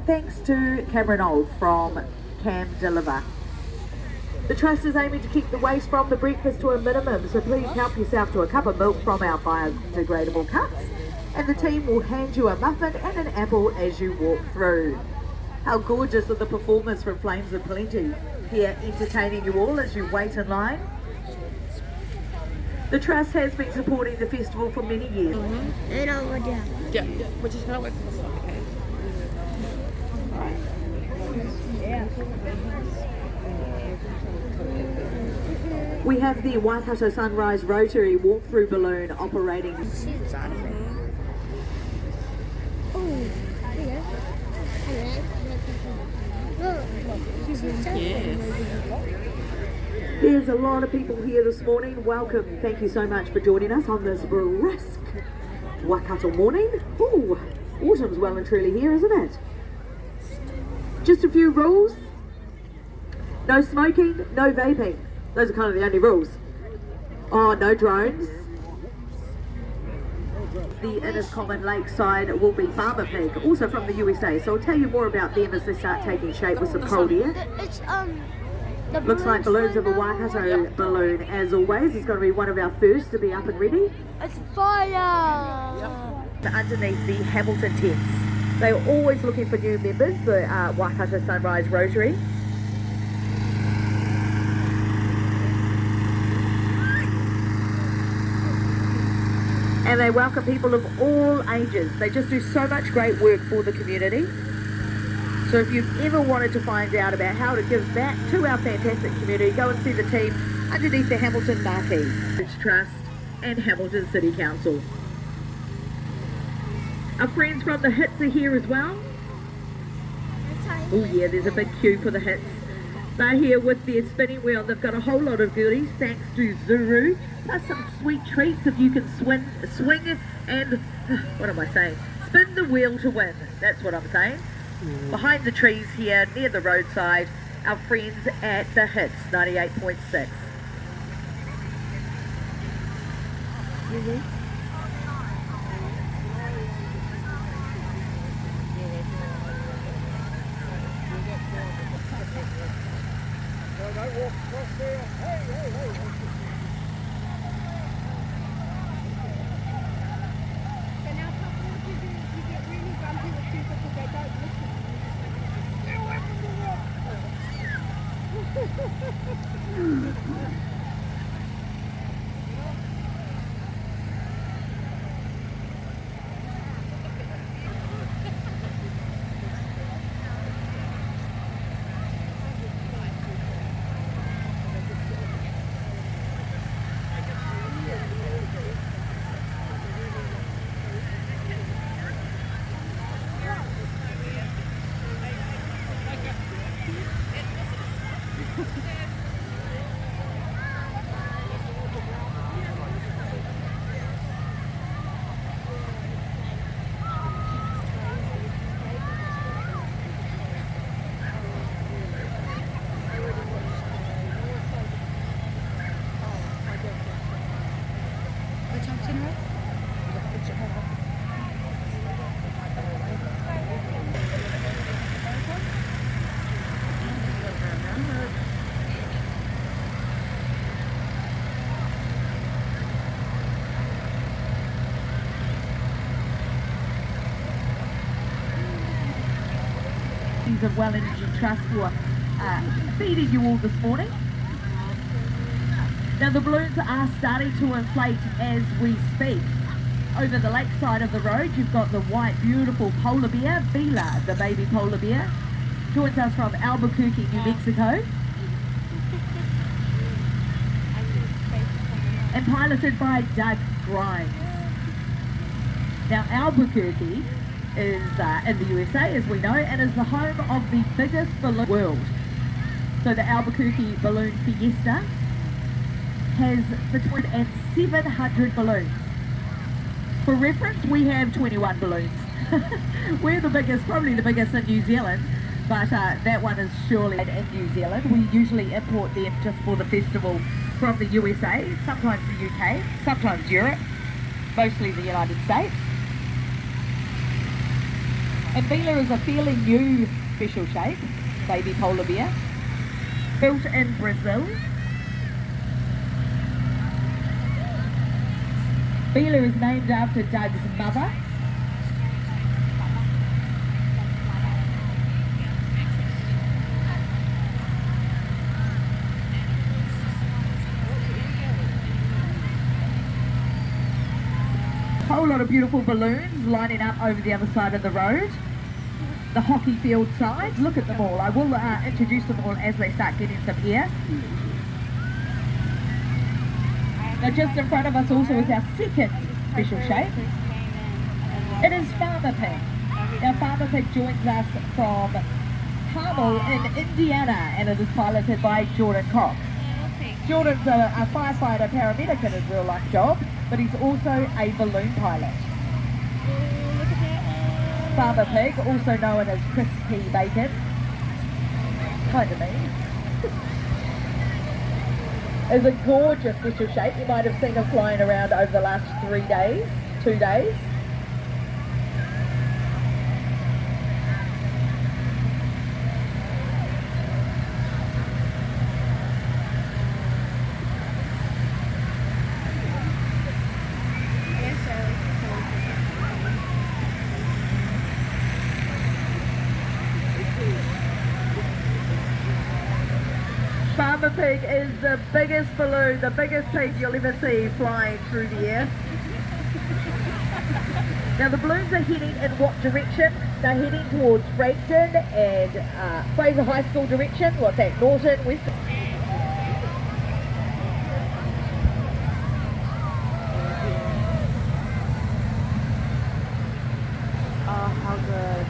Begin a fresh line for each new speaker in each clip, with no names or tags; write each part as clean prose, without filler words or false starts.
thanks to Cameron Old from Cam Deliver. The Trust is aiming to keep the waste from the breakfast to a minimum, so please help yourself to a cup of milk from our biodegradable cups, and the team will hand you a muffin and an apple as you walk through. How gorgeous are the performers from Flames of Plenty, here entertaining you all as you wait in line. The Trust has been supporting the festival for many years.
Yeah, which is not wait for the song, okay?
We have the Waikato Sunrise Rotary walk-through balloon operating. There's a lot of people here this morning. Welcome. Thank you so much for joining us on this brisk Waikato morning. Ooh, autumn's well and truly here, isn't it? Just a few rules. No smoking, no vaping. Those are kind of the only rules. Oh, no drones. The Inniscommon Lakeside will be Farmer Pig, also from the USA. So I'll tell you more about them as they start taking shape with some cold air. Looks like balloons of a Waikato balloon, as always. It's going to be one of our first to be up and ready.
It's fire!
Underneath the Hamilton tents. They are always looking for new members, the Waikato Sunrise Rotary. And they welcome people of all ages. They just do so much great work for the community. So if you've ever wanted to find out about how to give back to our fantastic community, go and see the team underneath the Hamilton marquee. Trust and Hamilton City Council. Our friends from the Hits are here as well. Oh yeah, there's a big queue for the Hits. They're here with their spinning wheel. They've got a whole lot of goodies thanks to Zuru, plus some sweet treats if you can swing and, what am I saying? Spin the wheel to win. That's what I'm saying. Behind the trees here, near the roadside, our friends at the Hits 98.6. Of Well Energy Trust for feeding you all this morning. Now the balloons are starting to inflate as we speak. Over the lakeside of the road you've got the white beautiful polar bear, Bila, the baby polar bear, joins us from Albuquerque, New Mexico, and piloted by Doug Grimes. Now Albuquerque is in the USA, as we know, and is the home of the biggest balloon in the world. So the Albuquerque Balloon Fiesta has between 700 balloons. For reference, we have 21 balloons. We're the biggest, probably the biggest in New Zealand, but that one is surely in New Zealand. We usually import them just for the festival from the USA, sometimes the UK, sometimes Europe, mostly the United States. And Bila is a fairly new special shape, baby polar bear, built in Brazil. Bila is named after Doug's mother. Whole lot of beautiful balloons lining up over the other side of the road. The hockey field side. Look at them all. I will introduce them all as they start getting some air. Now just in front of us also is our second special shape. It is Farmer Pig. Now Farmer Pig joins us from Carmel in Indiana, and it is piloted by Jordan Cox. Jordan's a firefighter paramedic in his real life job, but he's also a balloon pilot. Farmer Pig, also known as Crispy Bacon. Kind of mean. Is a gorgeous special shape. You might have seen him flying around over the last 2 days. Farmer Pig is the biggest balloon, the biggest pig you'll ever see flying through the air. Now the balloons are heading in what direction? They're heading towards Frankton and Fraser High School direction. What's that? Norton, West. Oh, how good.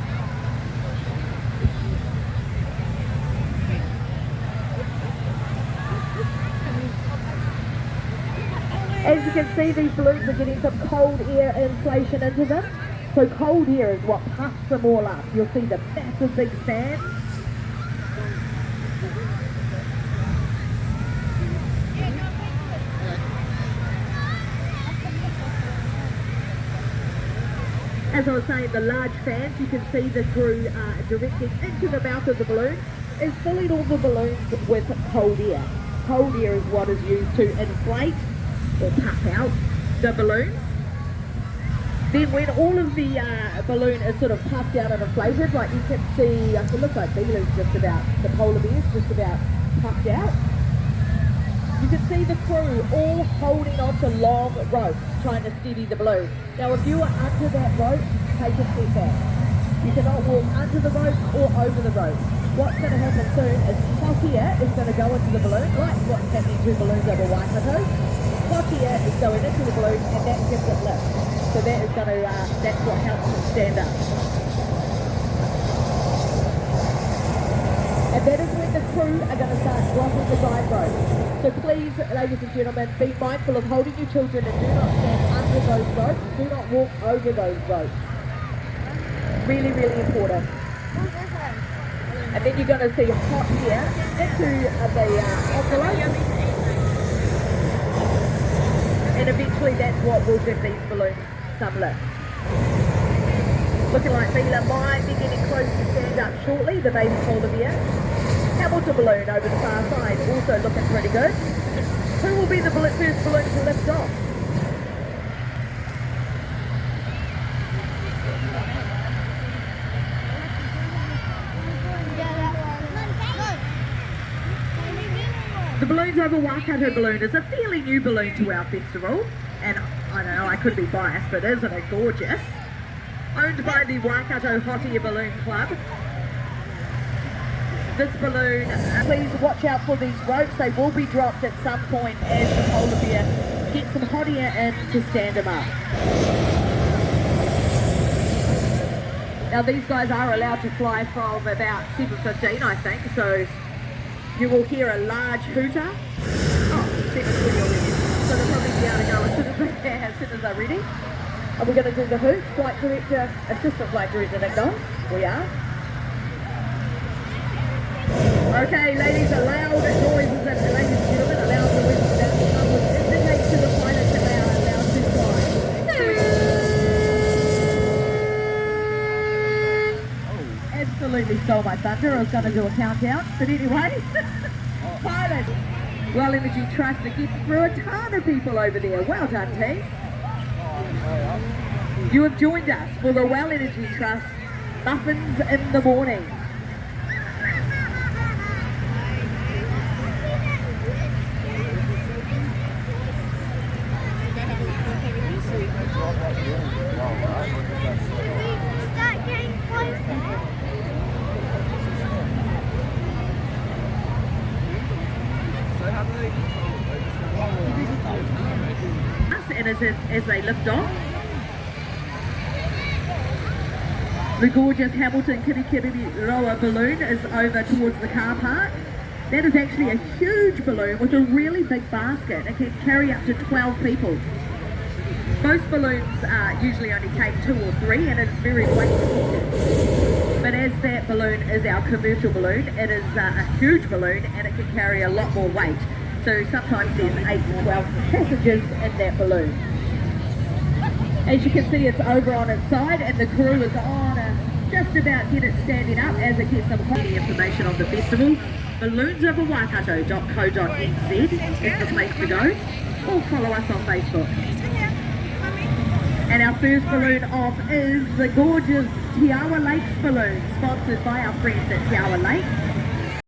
As you can see, these balloons are getting some cold air inflation into them. So cold air is what puffs them all up. You'll see the massive big fans. As I was saying, the large fans, you can see the crew directing into the mouth of the balloon, is filling all the balloons with cold air. Cold air is what is used to inflate or puff out the balloons. Then when all of the balloon is sort of puffed out and inflated, like you can see, it looks like Bila's just about, the polar bear's just about puffed out. You can see the crew all holding onto long ropes, trying to steady the balloon. Now if you are under that rope, take a step back. You cannot walk under the rope or over the rope. What's going to happen soon is hot air is going to go into the balloon, like what's happening to balloons over Waikato. Hot air is going into the balloon and that gives it lift. So that is going to, that's what helps it stand up. And that is when the crew are going to start dropping the guide rope. So please, ladies and gentlemen, be mindful of holding your children and do not stand under those ropes. Do not walk over those ropes. Really, really important. And then you're going to see hot air into the envelope. And eventually that's what will give these balloons some lift. Looking like Bila might be getting close to stand up shortly, the baby polar bear. Hamilton balloon over the far side, also looking pretty good. Who will be the first balloon to lift off? The balloons over Waikato balloon is a fairly new balloon to our festival, and I don't know, I could be biased, but isn't it gorgeous? Owned by the Waikato Hot Air Balloon Club. This balloon, please watch out for these ropes, they will be dropped at some point as the polar bear gets some hot air in to stand him up. Now these guys are allowed to fly from about 7:15 I think, so you will hear a large hooter. Oh, 7:20 already. So they'll probably be able to go as soon as they're ready. Are we going to do the hoot? Flight Director, Assistant Flight Director Nick Dawes. We are. Okay, ladies, loud noises and ladies and gentlemen, loud noises that indicate to the pilots that they are allowed to fly. absolutely stole my thunder. I was going to do a countdown, but anyway, pilot. Well Energy Trust are getting through a ton of people over there. Well done, team. You have joined us for the Well Energy Trust Muffins in the Morning.
Start getting closer.
And as they lift off, the gorgeous Hamilton Kirikiriroa balloon is over towards the car park. That is actually a huge balloon with a really big basket. It can carry up to 12 people. Most balloons usually only take 2 or 3 and it's very weight effective. But as that balloon is our commercial balloon, it is a huge balloon and it can carry a lot more weight. So sometimes there's 8 to 12 passengers in that balloon. As you can see, it's over on its side and the crew is on just about get it standing up as it gets some quality information on the festival. Balloonsoverwaikato.co.nz is the place to go, or follow us on Facebook. And our first balloon off is the gorgeous Te Awa Lakes balloon, sponsored by our friends at Te Awa Lake.